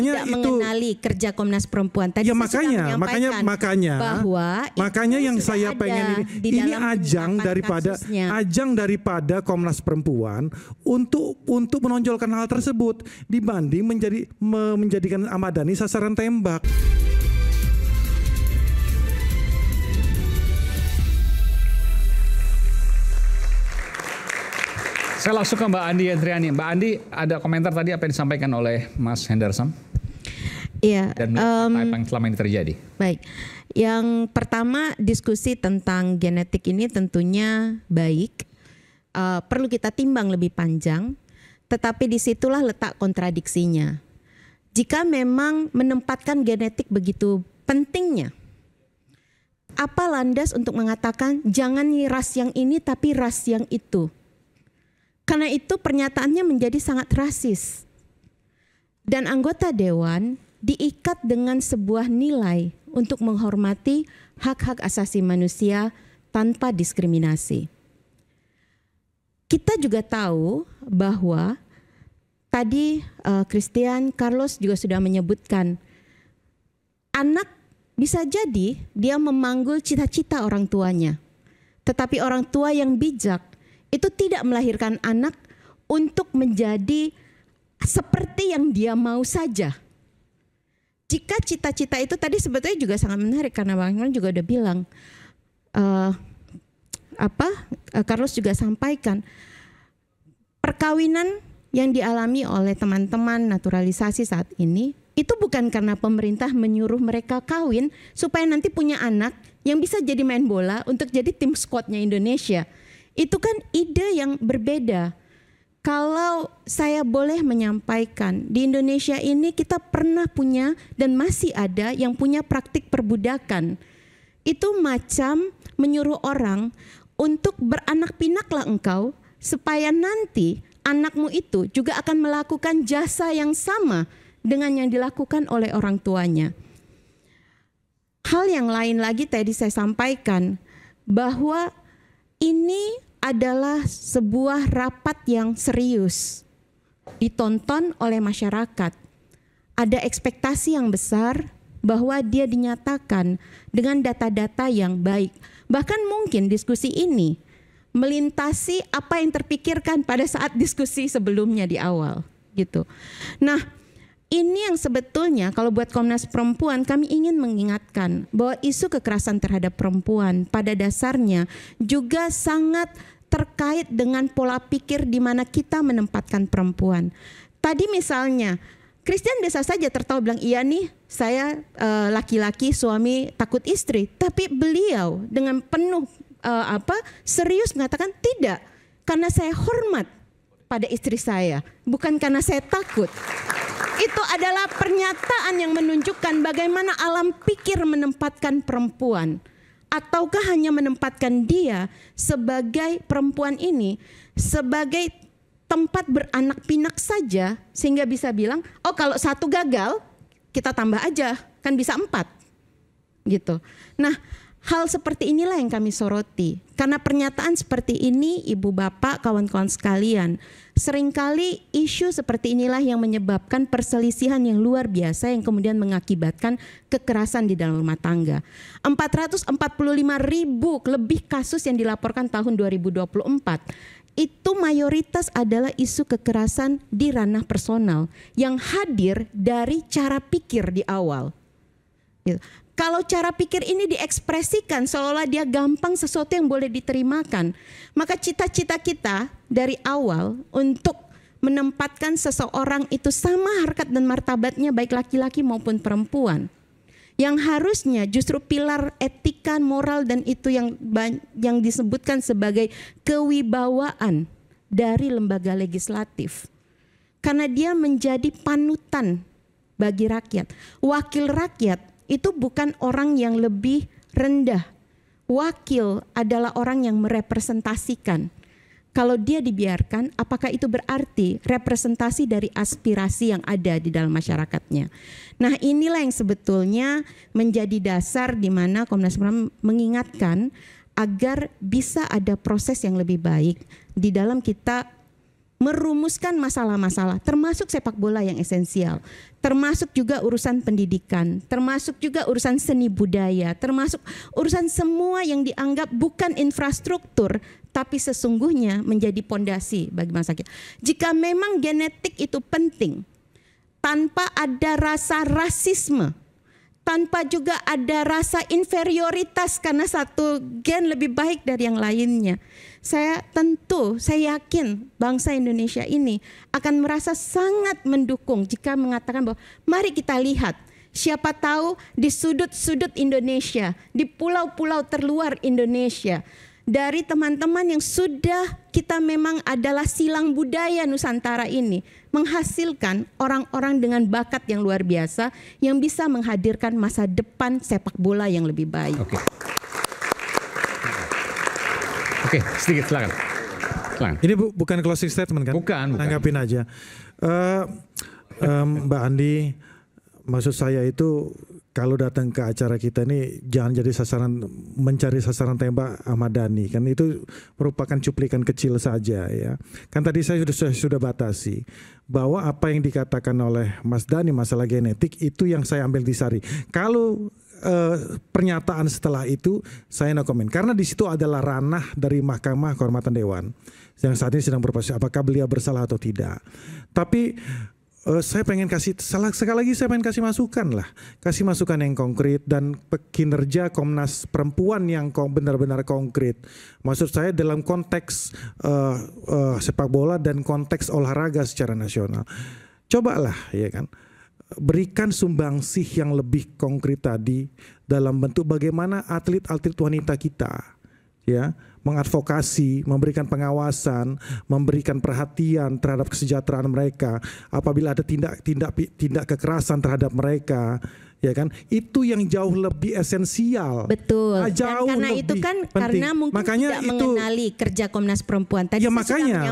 tidak mengenali kerja Komnas Perempuan. Tadi ya makanya bahwa yang saya pengen ini ajang daripada Komnas Perempuan untuk menonjolkan hal tersebut dibanding menjadikan Ahmad Dhani sasaran tembak. Saya langsung ke Mbak Andi Yentriani. Mbak Andi, ada komentar tadi apa yang disampaikan oleh Mas Henderson? Iya. Dan apa yang selama ini terjadi? Baik. Yang pertama, diskusi tentang genetik ini tentunya baik. Perlu kita timbang lebih panjang. Tetapi disitulah letak kontradiksinya. Jika memang menempatkan genetik begitu pentingnya, apa landas untuk mengatakan jangan ras yang ini tapi ras yang itu? Karena itu pernyataannya menjadi sangat rasis. Dan anggota dewan diikat dengan sebuah nilai untuk menghormati hak-hak asasi manusia tanpa diskriminasi. Kita juga tahu bahwa tadi Christian Carlos juga sudah menyebutkan anak bisa jadi dia memanggul cita-cita orang tuanya. Tetapi orang tua yang bijak itu tidak melahirkan anak untuk menjadi seperti yang dia mau saja. Jika cita-cita itu tadi sebetulnya juga sangat menarik karena Bang Iman juga udah bilang, Carlos juga sampaikan perkawinan yang dialami oleh teman-teman naturalisasi saat ini itu bukan karena pemerintah menyuruh mereka kawin supaya nanti punya anak yang bisa jadi main bola untuk jadi tim squadnya Indonesia. Itu kan ide yang berbeda. Kalau saya boleh menyampaikan, di Indonesia ini kita pernah punya dan masih ada yang punya praktik perbudakan. Itu macam menyuruh orang untuk beranak pinaklah engkau supaya nanti anakmu itu juga akan melakukan jasa yang sama dengan yang dilakukan oleh orang tuanya. Hal yang lain lagi tadi saya sampaikan bahwa ini adalah sebuah rapat yang serius ditonton oleh masyarakat. Ada ekspektasi yang besar bahwa dia dinyatakan dengan data-data yang baik. Bahkan mungkin diskusi ini melintasi apa yang terpikirkan pada saat diskusi sebelumnya di awal gitu. Nah, ini yang sebetulnya kalau buat Komnas Perempuan kami ingin mengingatkan bahwa isu kekerasan terhadap perempuan pada dasarnya juga sangat terkait dengan pola pikir di mana kita menempatkan perempuan. Tadi misalnya Christian biasa saja tertawa bilang iya nih saya laki-laki suami takut istri, tapi beliau dengan penuh serius mengatakan tidak, karena saya hormat pada istri saya, bukan karena saya takut. Itu adalah pernyataan yang menunjukkan bagaimana alam pikir menempatkan perempuan. Ataukah hanya menempatkan dia sebagai perempuan ini sebagai tempat beranak pinak saja, sehingga bisa bilang, oh kalau satu gagal kita tambah aja, kan bisa 4 gitu. Nah, hal seperti inilah yang kami soroti. Karena pernyataan seperti ini, ibu bapak, kawan-kawan sekalian, seringkali isu seperti inilah yang menyebabkan perselisihan yang luar biasa yang kemudian mengakibatkan kekerasan di dalam rumah tangga. 445.000 lebih kasus yang dilaporkan tahun 2024. Itu mayoritas adalah isu kekerasan di ranah personal yang hadir dari cara pikir di awal. Gitu. Kalau cara pikir ini diekspresikan seolah-olah dia gampang sesuatu yang boleh diterimakan, maka cita-cita kita dari awal untuk menempatkan seseorang itu sama harkat dan martabatnya baik laki-laki maupun perempuan. Yang harusnya justru pilar etika, moral dan itu yang disebutkan sebagai kewibawaan dari lembaga legislatif. Karena dia menjadi panutan bagi rakyat. Wakil rakyat itu bukan orang yang lebih rendah. Wakil adalah orang yang merepresentasikan. Kalau dia dibiarkan, apakah itu berarti representasi dari aspirasi yang ada di dalam masyarakatnya? Nah, inilah yang sebetulnya menjadi dasar di mana Komnas Perempuan mengingatkan agar bisa ada proses yang lebih baik di dalam kita merumuskan masalah-masalah, termasuk sepak bola yang esensial, termasuk juga urusan pendidikan, termasuk juga urusan seni budaya, termasuk urusan semua yang dianggap bukan infrastruktur, tapi sesungguhnya menjadi pondasi bagi bangsa kita. Jika memang genetik itu penting, tanpa ada rasa rasisme, tanpa juga ada rasa inferioritas karena satu gen lebih baik dari yang lainnya, saya yakin bangsa Indonesia ini akan merasa sangat mendukung jika mengatakan bahwa mari kita lihat, siapa tahu di sudut-sudut Indonesia, di pulau-pulau terluar Indonesia, dari teman-teman yang sudah kita memang adalah silang budaya Nusantara ini, menghasilkan orang-orang dengan bakat yang luar biasa yang bisa menghadirkan masa depan sepak bola yang lebih baik. Oke, sedikit silakan. Ini bukan closing statement kan? Bukan. Tanggapin aja. Mbak Andi, maksud saya itu kalau datang ke acara kita ini jangan jadi mencari sasaran tembak Ahmad Dhani, kan itu merupakan cuplikan kecil saja ya. Kan tadi saya sudah batasi bahwa apa yang dikatakan oleh Mas Dhani masalah genetik itu yang saya ambil di sari. Kalau pernyataan setelah itu saya no comment karena di situ adalah ranah dari Mahkamah Kehormatan Dewan yang saat ini sedang berproses apakah beliau bersalah atau tidak. Tapi saya pengen sekali lagi saya pengen kasih masukan yang konkret dan kinerja Komnas Perempuan yang benar-benar konkret. Maksud saya dalam konteks sepak bola dan konteks olahraga secara nasional. Cobalah ya kan, berikan sumbangsih yang lebih konkret tadi dalam bentuk bagaimana atlet-atlet wanita kita ya mengadvokasi, memberikan pengawasan, memberikan perhatian terhadap kesejahteraan mereka apabila ada tindak kekerasan terhadap mereka, ya kan? Itu yang jauh lebih esensial. Betul. Jauh dan karena lebih itu kan penting. karena mungkin makanya tidak mengenali kerja Komnas Perempuan tadi. Ya makanya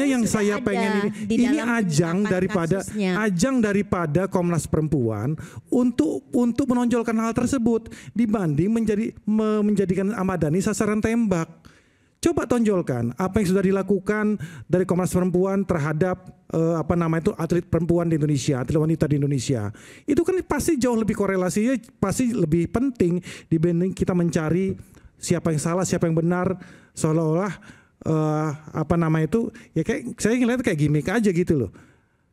yang saya pengen ini ajang daripada Komnas Perempuan untuk menonjolkan hal tersebut dibanding menjadikan Ahmad Dhani sasaran tembak. Coba tonjolkan apa yang sudah dilakukan dari Komnas Perempuan terhadap atlet perempuan di Indonesia, atlet wanita di Indonesia. Itu kan pasti jauh lebih korelasinya, pasti lebih penting dibanding kita mencari siapa yang salah, siapa yang benar, seolah-olah ya kayak saya ngeliat kayak gimmick aja gitu loh.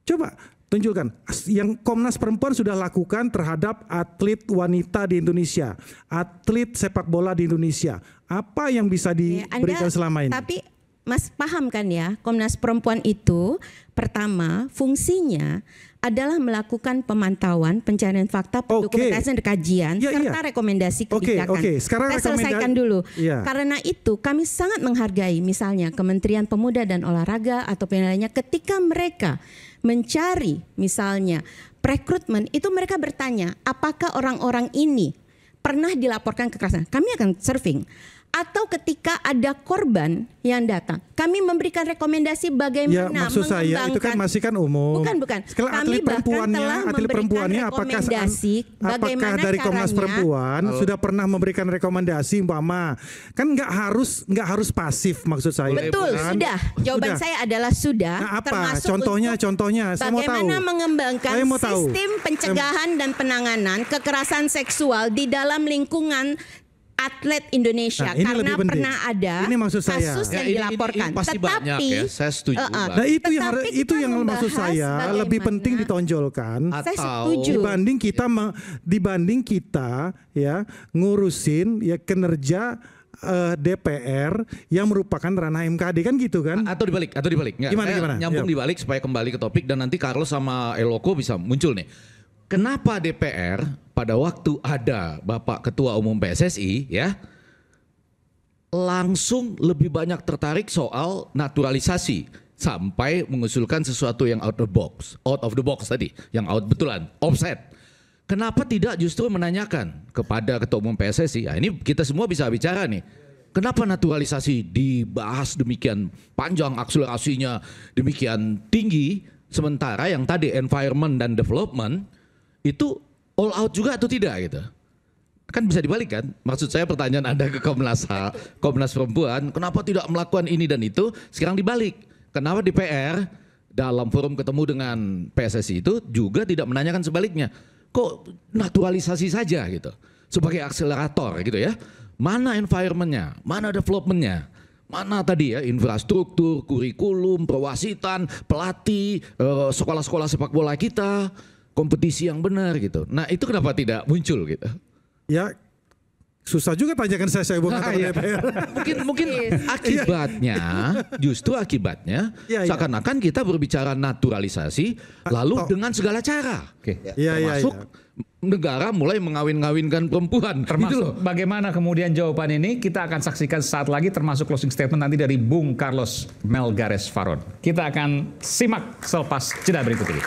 Coba tunjukkan yang Komnas Perempuan sudah lakukan terhadap atlet wanita di Indonesia, atlet sepak bola di Indonesia. Apa yang bisa diberikan selama ini? Tapi Mas paham kan ya, Komnas Perempuan itu pertama fungsinya adalah melakukan pemantauan, pencarian fakta, dokumentasi dan kajian, serta rekomendasi kebijakan. Sekarang saya selesaikan dulu. Karena itu kami sangat menghargai misalnya Kementerian Pemuda dan Olahraga atau lainnya ketika mereka mencari misalnya rekrutmen itu mereka bertanya apakah orang-orang ini pernah dilaporkan kekerasan. Kami akan surfing. Atau ketika ada korban yang datang, kami memberikan rekomendasi bagaimana mengembangkan. Maksud saya itu kan masih kan umum. Bukan. Kami bahkan telah memberikan rekomendasi apakah dari Komnas Perempuan sudah pernah memberikan rekomendasi umpama kan nggak harus pasif maksud saya. Betul, kan? Sudah. Jawaban saya adalah sudah. Nah, apa? Contohnya saya mau tahu. Bagaimana mengembangkan sistem pencegahan dan penanganan kekerasan seksual di dalam lingkungan atlet Indonesia karena pernah ada kasus yang dilaporkan. Ini pasti banyak ya, saya setuju. Nah itu yang maksud saya lebih penting ditonjolkan dibanding kita ya ngurusin ya kinerja DPR yang merupakan ranah MKD kan gitu kan? Atau dibalik. Gimana? Nyambung dibalik supaya kembali ke topik dan nanti Carlos sama Eloko bisa muncul nih. Kenapa DPR pada waktu ada Bapak Ketua Umum PSSI ya langsung lebih banyak tertarik soal naturalisasi sampai mengusulkan sesuatu yang out of the box tadi, yang out betulan, offset. Kenapa tidak justru menanyakan kepada Ketua Umum PSSI? Nah, ini kita semua bisa bicara nih. Kenapa naturalisasi dibahas demikian panjang, akselerasinya demikian tinggi, sementara yang tadi environment dan development itu all out juga atau tidak gitu. Kan bisa dibalik kan? Maksud saya pertanyaan Anda ke Komnas Perempuan, kenapa tidak melakukan ini dan itu? Sekarang dibalik. Kenapa DPR dalam forum ketemu dengan PSSI itu juga tidak menanyakan sebaliknya? Kok naturalisasi saja gitu? Sebagai akselerator gitu ya. Mana environment-nya? Mana development-nya? Mana tadi ya infrastruktur, kurikulum, perwasitan, pelatih, sekolah-sekolah sepak bola kita, kompetisi yang benar gitu. Nah itu kenapa tidak muncul gitu? Ya susah juga tanyakan saya bukan DPR. Mungkin akibatnya, justru akibatnya seakan-akan kita berbicara naturalisasi lalu dengan segala cara. Termasuk negara mulai mengawin-ngawinkan perempuan. Termasuk gitu loh. bagaimana kemudian jawaban ini kita akan saksikan saat lagi, termasuk closing statement nanti dari Bung Carlos Melgares Faron. Kita akan simak selepas jeda berikut ini.